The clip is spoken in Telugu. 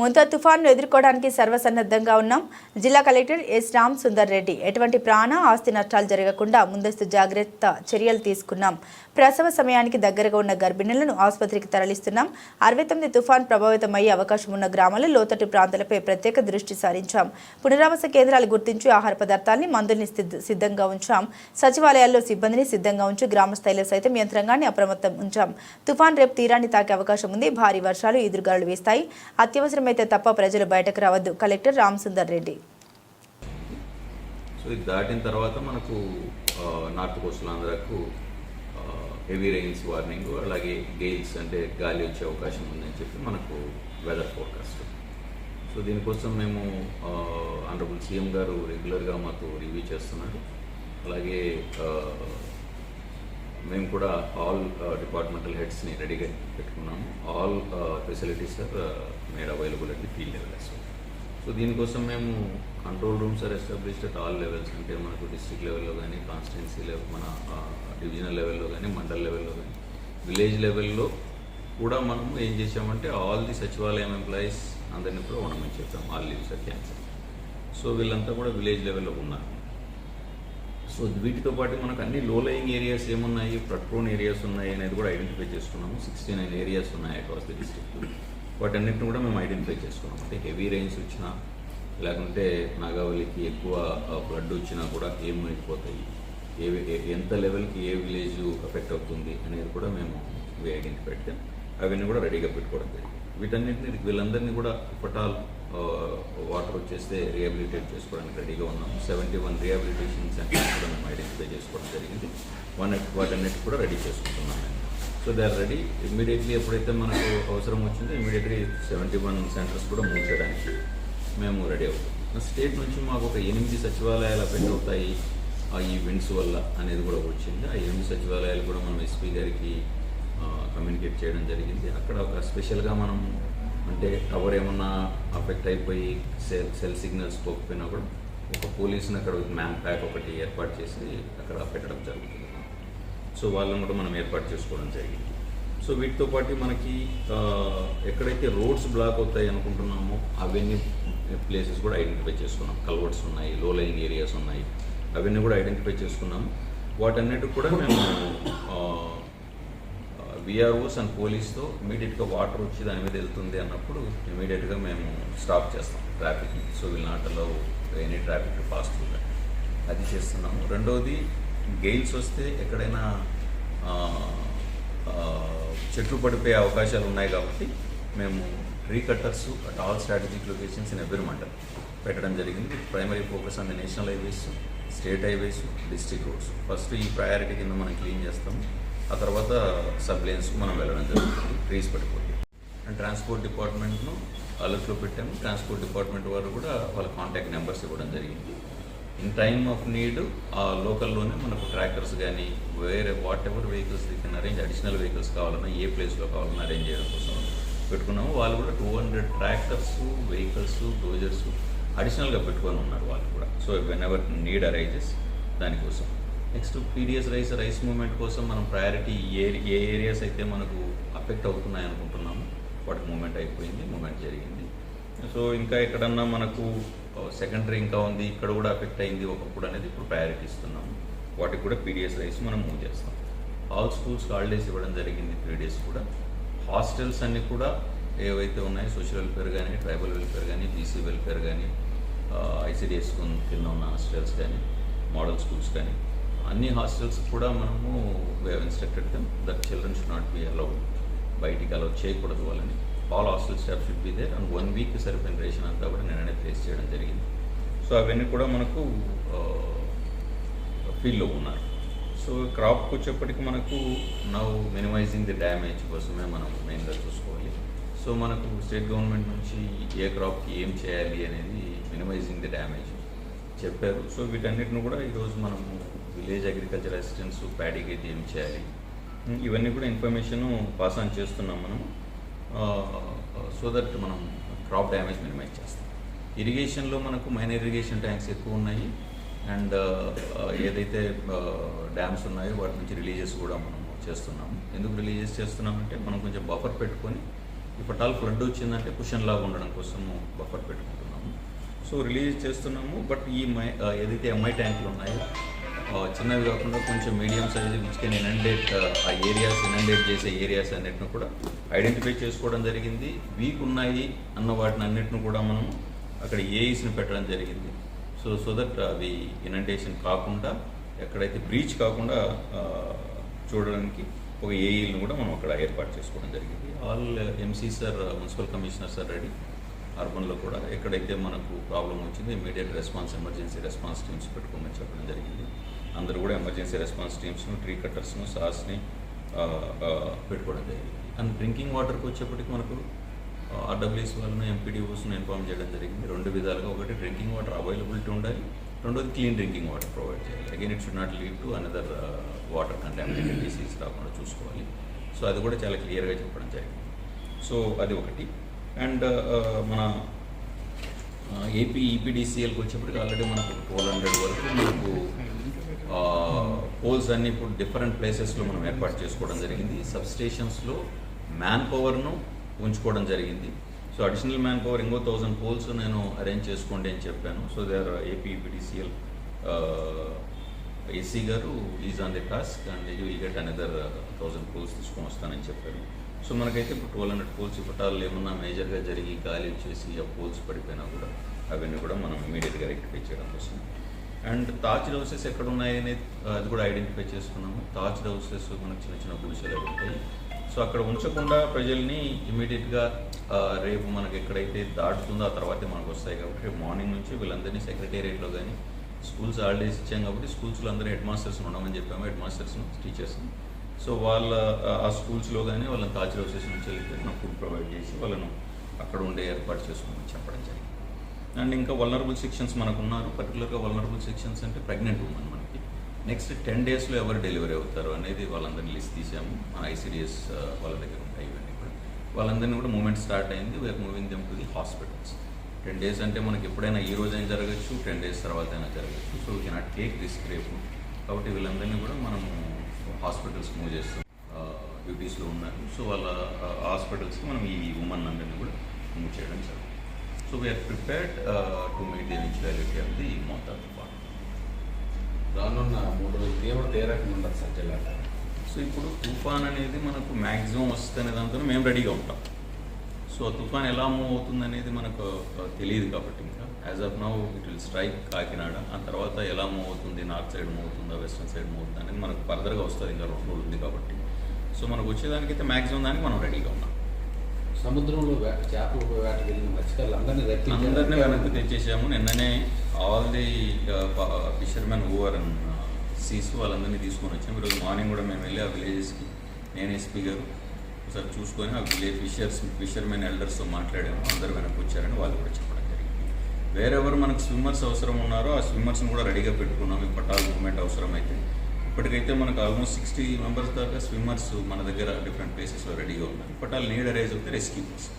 ముంతా తుఫాన్ను ఎదుర్కోవడానికి సర్వసన్నద్ధంగా ఉన్నాం. జిల్లా కలెక్టర్ ఎస్ రామ్ సుందర్ రెడ్డి ఎటువంటి ప్రాణ ఆస్తి నష్టాలు జరగకుండా ముందస్తు జాగ్రత్త చర్యలు తీసుకున్నాం. ప్రసవ సమయానికి దగ్గరగా ఉన్న గర్భిణులను ఆసుపత్రికి తరలిస్తున్నాం. 69 తుఫాన్ ప్రభావితమయ్యే అవకాశం ఉన్న గ్రామాలు, లోతట్టు ప్రాంతాలపై ప్రత్యేక దృష్టి సారించాం. పునరావాస కేంద్రాలు గుర్తించి ఆహార పదార్థాలని, మందుల్ని సిద్ధంగా ఉంచాం. సచివాలయాల్లో సిబ్బందిని సిద్ధంగా ఉంచి గ్రామ స్థాయిలో సైతం యంత్రాంగాన్ని అప్రమత్తం ఉంచాం. తుఫాన్ రేపు తీరాన్ని తాకే అవకాశం ఉంది. భారీ వర్షాలు, ఈదురుగాలులు వీస్తాయి. అత్యవసరం అయితే తప్ప ప్రజలు బయటకు రావద్దు. కలెక్టర్ రామ్ సుందర్ రెడ్డి. సో ఇది దాటిన తర్వాత మనకు నార్త్ కోస్టల్ ఆంధ్రాకు హెవీ రెయిన్స్ వార్నింగ్, అలాగే గేల్స్ అంటే గాలి వచ్చే అవకాశం ఉందని చెప్పి మనకు వెదర్ ఫోర్కాస్ట్. సో దీనికోసం మేము ఆనరబుల్ సీఎం గారు రెగ్యులర్గా మాకు రివ్యూ చేస్తున్నారు. అలాగే మేము కూడా ఆల్ డిపార్ట్మెంటల్ హెడ్స్ని రెడీగా పెట్టుకున్నాము. All facilities are made available at the field level as well. So దీనికోసం మేము control rooms are established at all levels. అంటే మనకు డిస్ట్రిక్ట్ లెవెల్లో కానీ, కాన్స్టిట్యున్సీ లెవెల్, మన డివిజనల్ లెవెల్లో కానీ, మండల్ లెవెల్లో కానీ, విలేజ్ లెవెల్లో కూడా మనము ఏం చేసామంటే ఆల్ ది సచివాలయం ఎంప్లాయీస్ అందరినీ కూడా ఉండమని చెప్పాం. All leaves are cancel. So వీళ్ళంతా కూడా విలేజ్ లెవెల్లో ఉన్నారు. సో వీటితో పాటు మనకు అన్ని లో లయింగ్ ఏరియాస్ ఏమున్నాయి, ఫ్లడ్ ప్రోన్ ఏరియాస్ ఉన్నాయి అనేది కూడా ఐడెంటిఫై చేసుకున్నాము. 69 ఏరియాస్ ఉన్నాయి అక్రాస్ ది డిస్ట్రిక్ట్. వాటన్నిటిని కూడా మేము ఐడెంటిఫై చేసుకున్నాం. అంటే హెవీ రెయిన్స్ వచ్చినా, లేకుంటే నాగావళికి ఎక్కువ ఫ్లడ్ వచ్చినా కూడా ఏం అయిపోతాయి, ఎంత లెవెల్కి ఏ విలేజ్ ఎఫెక్ట్ అవుతుంది అనేది కూడా మేము ఐడెంటిఫై పెడితే అవన్నీ కూడా రెడీగా పెట్టుకోవడం జరిగింది. వీటన్నిటిని వీళ్ళందరినీ కూడా పటాల్ వాటర్ వచ్చేస్తే రిహాబిలిటేట్ చేసుకోవడానికి రెడీగా ఉన్నాము. 71 రిహాబిలిటేషన్ సెంటర్స్ కూడా మేము ఐడెంటిఫై చేసుకోవడం జరిగింది. వాటన్నిటి కూడా రెడీ చేసుకుంటున్నాం. So they are ready. Immediately ఎప్పుడైతే మనకు అవసరం వచ్చిందో ఇమ్మీడియట్లీ 71 సెంటర్స్ కూడా మూవ్ చేయడానికి మేము రెడీ అవుతాం. స్టేట్ నుంచి మాకు ఒక 8 సచివాలయాలు అఫెక్ట్ అవుతాయి ఈ విండ్స్ వల్ల అనేది కూడా వచ్చింది. ఆ 8 సచివాలయాలు కూడా మనం ఎస్పీ గారికి కమ్యూనికేట్ చేయడం జరిగింది. అక్కడ ఒక స్పెషల్గా మనం అంటే టవర్ ఏమన్నా అఫెక్ట్ అయిపోయి సెల్ సిగ్నల్స్ పోకపోయినా కూడా ఒక పోలీసుని అక్కడ మ్యాన్ ప్యాక్ ఒకటి ఏర్పాటు చేసి అక్కడ పెట్టడం జరుగుతుంది. సో వాళ్ళని కూడా మనం ఏర్పాటు చేసుకోవడం జరిగింది. సో వీటితో పాటు మనకి ఎక్కడైతే రోడ్స్ బ్లాక్ అవుతాయి అనుకుంటున్నామో అవన్నీ ప్లేసెస్ కూడా ఐడెంటిఫై చేసుకున్నాం. కల్వర్ట్స్ ఉన్నాయి, లో లయింగ్ ఏరియాస్ ఉన్నాయి, అవన్నీ కూడా ఐడెంటిఫై చేసుకున్నాము. వాటన్నిటికి కూడా మేము విఆర్ఓస్ అండ్ పోలీస్తో ఇమీడియట్గా వాటర్ వచ్చి దాని మీద వెళ్తుంది అన్నప్పుడు ఇమీడియట్గా మేము స్టాప్ చేస్తాం ట్రాఫిక్ని. So we'll not allow any traffic pass through. అది చేస్తున్నాము. రెండవది, గెయిల్స్ వస్తే ఎక్కడైనా చెట్లు పడిపోయే అవకాశాలు ఉన్నాయి కాబట్టి మేము tree cutters at all strategic locations in every mandal పెట్టడం జరిగింది. Primary focus on the national highways, state highways, district roads. First ఈ ప్రయారిటీ కింద మనం క్లీన్ చేస్తాము. ఆ తర్వాత సబ్ లేన్స్కు మనం వెళ్ళడం జరుగుతుంది ట్రీస్ పడిపోతే. అండ్ ట్రాన్స్పోర్ట్ డిపార్ట్మెంట్ను అలర్ట్లో పెట్టాము. ట్రాన్స్పోర్ట్ డిపార్ట్మెంట్ వారు కూడా వాళ్ళ కాంటాక్ట్ నెంబర్స్ ఇవ్వడం జరిగింది. ఇన్ టైమ్ ఆఫ్ నీడ్ ఆ లోకల్లోనే మనకు ట్రాక్టర్స్ కానీ వేరే వాట్ ఎవర్ వెహికల్స్ దిక్కన అరేంజ్, అడిషనల్ వెహికల్స్ కావాలన్నా ఏ ప్లేస్లో కావాలన్నా అరేంజ్ చేయడం కోసం పెట్టుకున్నాము. వాళ్ళు కూడా 200 ట్రాక్టర్స్, వెహికల్స్, డోజర్స్ అడిషనల్గా పెట్టుకొని ఉన్నారు వాళ్ళు కూడా. So when ever need arises దానికోసం. నెక్స్ట్ పీడిఎస్ రైస్ మూవ్మెంట్ కోసం మనం ప్రయారిటీ ఏ ఏరియాస్ అయితే మనకు అఫెక్ట్ అవుతున్నాయి అనుకుంటున్నాము వాటికి మూవ్మెంట్ అయిపోయింది, మూవ్మెంట్ జరిగింది. సో ఇంకా ఎక్కడన్నా మనకు సెకండరీ ఇంకా ఉంది, ఇక్కడ కూడా అఫెక్ట్ అయింది ఒకప్పుడు అనేది ఇప్పుడు ప్రయారిటీ ఇస్తున్నాము. వాటికి కూడా పీడిఎస్ రైస్ మనం మూవ్ చేస్తాం. ఆల్ స్కూల్స్కి హాలిడేస్ ఇవ్వడం జరిగింది 3 days కూడా. హాస్టల్స్ అన్నీ కూడా ఏవైతే ఉన్నాయో సోషల్ వెల్ఫేర్ కానీ, ట్రైబల్ వెల్ఫేర్ కానీ, బీసీ వెల్ఫేర్ కానీ, ఐసిడిఎస్ కింద ఉన్న హాస్టల్స్ కానీ, మోడల్ స్కూల్స్ కానీ, అన్ని హాస్టల్స్ కూడా మనము instructed them that children should not be allowed, బయటికి అలౌ చేయకూడదు వాళ్ళని. All hostel staff should be there and 1 week సరిపోయిన రేషన్ అంతా కూడా నేనే ప్లేస్ చేయడం జరిగింది. సో అవన్నీ కూడా మనకు ఫీల్డ్లో ఉన్నారు. సో క్రాప్కి వచ్చేప్పటికి మనకు నౌ మినిమైజింగ్ ది డ్యామేజ్ కోసమే మనం మెయిన్గా చూసుకోవాలి. సో మనకు స్టేట్ గవర్నమెంట్ నుంచి ఏ క్రాప్కి ఏం చేయాలి అనేది మినిమైజింగ్ ది డ్యామేజ్ చెప్పారు. సో వీటన్నిటిని కూడా ఈరోజు మనము విలేజ్ అగ్రికల్చర్ అసిస్టెంట్స్, ప్యాడీకి అయితే ఏం చేయాలి ఇవన్నీ కూడా ఇన్ఫర్మేషను పాస్ ఆన్ చేస్తున్నాం మనము. సో దట్ మనం క్రాప్ డ్యామేజ్ మినిమైజ్ చేస్తాం. ఇరిగేషన్లో మనకు మైనర్ ఇరిగేషన్ ట్యాంక్స్ ఎక్కువ ఉన్నాయి. అండ్ ఏదైతే డ్యామ్స్ ఉన్నాయో వాటి నుంచి రిలీజెస్ కూడా మనం చేస్తున్నాము. ఎందుకు రిలీజెస్ చేస్తున్నామంటే మనం కొంచెం బఫర్ పెట్టుకొని ఇప్పుడు టాల్ ఫ్లడ్ వచ్చిందంటే కుషన్ లాగా ఉండడం కోసము బఫర్ పెట్టుకుంటున్నాము. సో రిలీజ్ చేస్తున్నాము. బట్ ఈ ఏదైతే ఎంఐ ట్యాంకులు ఉన్నాయో చిన్నవి కాకుండా కొంచెం medium size which can inundate ఆ ఏరియాస్ ఇనండేట్ చేసే ఏరియాస్ అన్నిటిని కూడా ఐడెంటిఫై చేసుకోవడం జరిగింది. వీక్ ఉన్నాయి అన్న వాటిని అన్నిటిని కూడా మనం అక్కడ ఏఈస్ని పెట్టడం జరిగింది. సో దట్ అవి ఇనండేషన్ కాకుండా ఎక్కడైతే బ్రీచ్ కాకుండా చూడడానికి ఒక ఏఈలను కూడా మనం అక్కడ ఏర్పాటు చేసుకోవడం జరిగింది. All MC sir municipal commissioner sir ready అర్బన్లో కూడా ఎక్కడైతే మనకు ప్రాబ్లం వచ్చింది immediate response emergency response teams పెట్టుకోమని చెప్పడం జరిగింది. అందరూ కూడా ఎమర్జెన్సీ రెస్పాన్స్ టీమ్స్ను ట్రీ కట్టర్స్ను సాస్ని పెట్టుకోవడం జరిగింది. అండ్ డ్రింకింగ్ వాటర్కి వచ్చేప్పటికి మనకు ఆర్డబ్ల్యూఎస్ వాళ్ళను ఎంపీడీఓస్ను ఇన్ఫార్మ్ చేయడం జరిగింది. రెండు విధాలుగా, ఒకటి డ్రింకింగ్ వాటర్ అవైలబిలిటీ ఉండాలి, రెండోది క్లీన్ డ్రింకింగ్ వాటర్ ప్రొవైడ్ చేయాలి. Again it should not lead to another water contaminated disease రాకుండా చూసుకోవాలి. సో అది కూడా చాలా క్లియర్గా చెప్పడం జరిగింది. సో అది ఒకటి. అండ్ మన ఏపీ ఈపీడీసీఎల్కి వచ్చేప్పటికి ఆల్రెడీ మనకు 1200 వరకు మనకు పోల్స్ అన్ని ఇప్పుడు డిఫరెంట్ ప్లేసెస్లో మనం ఏర్పాటు చేసుకోవడం జరిగింది. సబ్స్టేషన్స్లో మ్యాన్ పవర్ను ఉంచుకోవడం జరిగింది. సో అడిషనల్ మ్యాన్ పవర్ ఇంకో 1000 పోల్స్ నేను అరేంజ్ చేసుకోండి అని చెప్పాను. So they are AP EPDCL AC గారు is on the task and you will get another 1000 poles తీసుకొని వస్తానని చెప్పారు. సో మనకైతే ఇప్పుడు 1200 పోల్స్ ఇప్పటాలు ఏమన్నా మేజర్గా జరిగి గాలి వచ్చేసి ఆ పోల్స్ పడిపోయినా కూడా అవన్నీ కూడా మనం ఇమీడియట్గా రెక్టిఫై చేయడం కోసం. అండ్ తాజ్డ్ హౌసెస్ ఎక్కడ ఉన్నాయని అది కూడా ఐడెంటిఫై చేసుకున్నాము. తాజ్డ్ హౌసెస్ మనకు చిన్న చిన్న గుడిసెలు ఉంటాయి. సో అక్కడ ఉంచకుండా ప్రజల్ని ఇమీడియట్గా రేపు మనకి ఎక్కడైతే దాటుతుందో ఆ తర్వాతే మనకు వస్తాయి కాబట్టి రేపు మార్నింగ్ నుంచి వీళ్ళందరినీ సెక్రటేరియట్లో కానీ స్కూల్స్ హాలిడేస్ ఇచ్చాం కాబట్టి స్కూల్స్లో అందరూ హెడ్ మాస్టర్స్ ఉండమని చెప్పాము, హెడ్ మాస్టర్స్ను టీచర్స్ని. సో వాళ్ళ ఆ స్కూల్స్లో కానీ వాళ్ళని తాజ్డ్ హౌసెస్ నుంచి వెళ్తే మనం ఫుడ్ ప్రొవైడ్ చేసి వాళ్ళను అక్కడ ఉండే ఏర్పాటు చేసుకోమని చెప్పడం జరిగింది. అండ్ ఇంకా వల్నరబుల్ సెక్షన్స్ మనకు ఉన్నారు. పర్టికులర్గా వల్నరబుల్ సెక్షన్స్ అంటే ప్రెగ్నెంట్ ఉమెన్ మనకి నెక్స్ట్ 10 daysలో ఎవరు డెలివరీ అవుతారు అనేది వాళ్ళందరినీ లిస్ట్ తీసాము. మన ఐసీడీఎస్ వాళ్ళ దగ్గర ఉంటాయి ఇవన్నీ కూడా. వాళ్ళందరినీ కూడా మూవ్మెంట్ స్టార్ట్ అయింది. We're moving them to the hospitals. 10 days అంటే మనకి ఎప్పుడైనా ఈ రోజు అయినా జరగచ్చు, 10 days తర్వాత అయినా జరగచ్చు. So we cannot take risk రేపు. కాబట్టి వీళ్ళందరినీ కూడా మనము హాస్పిటల్స్ మూవ్ చేస్తాం, డ్యూటీస్లో ఉన్నారు. సో వాళ్ళ హాస్పిటల్స్కి మనం ఈ ఉమెన్ అందరినీ కూడా మూవ్ చేయడం జరుగుతుంది. So we're prepared to meet the eventuality of the మోతార్ తుఫాన్. రానున్న 3 రోజులు తీవ్రత ఏ రకంగా ఉండదు సార్ జిల్లాలో? సో ఇప్పుడు తుఫాన్ అనేది మనకు మ్యాక్సిమం వస్తుందనే దాంతో మేము రెడీగా ఉంటాం. సో తుఫాన్ ఎలా మూవ్ అవుతుంది అనేది మనకు తెలియదు కాబట్టి ఇంకా as of now it will strike Kakinada. ఆ తర్వాత ఎలా మూవ్ అవుతుంది, నార్త్ సైడ్ మూవ్ అవుతుందా, వెస్ట్రన్ సైడ్ మూవ్ అవుతుంది అనేది మనకు ఫర్దర్గా వస్తుంది. ఇంకా 2 రోజులు ఉంది కాబట్టి సో మనకు వచ్చేదానికైతే మ్యాక్సిమం దానికి మనం రెడీగా ఉన్నాం. సముద్రంలో చేపలు వేటకి వెళ్ళిన మత్స్యకారులు అందరినీ వెనక్కి తెచ్చేసాము. నిన్ననే all the fishermen over and seas వాళ్ళందరినీ తీసుకొని వచ్చాము. ఈరోజు మార్నింగ్ కూడా మేము వెళ్ళి ఆ విలేజెస్కి నేను ఎస్పీ గారు ఒకసారి చూసుకొని ఆ విలేజ్ ఫిషర్మెన్ ఎల్డర్స్తో మాట్లాడాము. అందరూ వెనక్కి వచ్చారని వాళ్ళు కూడా చెప్పడం జరిగింది. వేరెవరు మనకు స్విమ్మర్స్ అవసరం ఉన్నారో ఆ స్విమ్మర్స్ని కూడా రెడీగా పెట్టుకున్నాము. ఈ పట్టాల మూవ్మెంట్ అవసరమైతే ఇప్పటికైతే మనకు ఆల్మోస్ట్ 60 members దాకా స్విమ్మర్స్ మన దగ్గర డిఫరెంట్ ప్లేసెస్లో రెడీగా ఉన్నారు. పట్టాలు నీడ్ అరైజ్ అవుతే రెస్క్యూ కోసం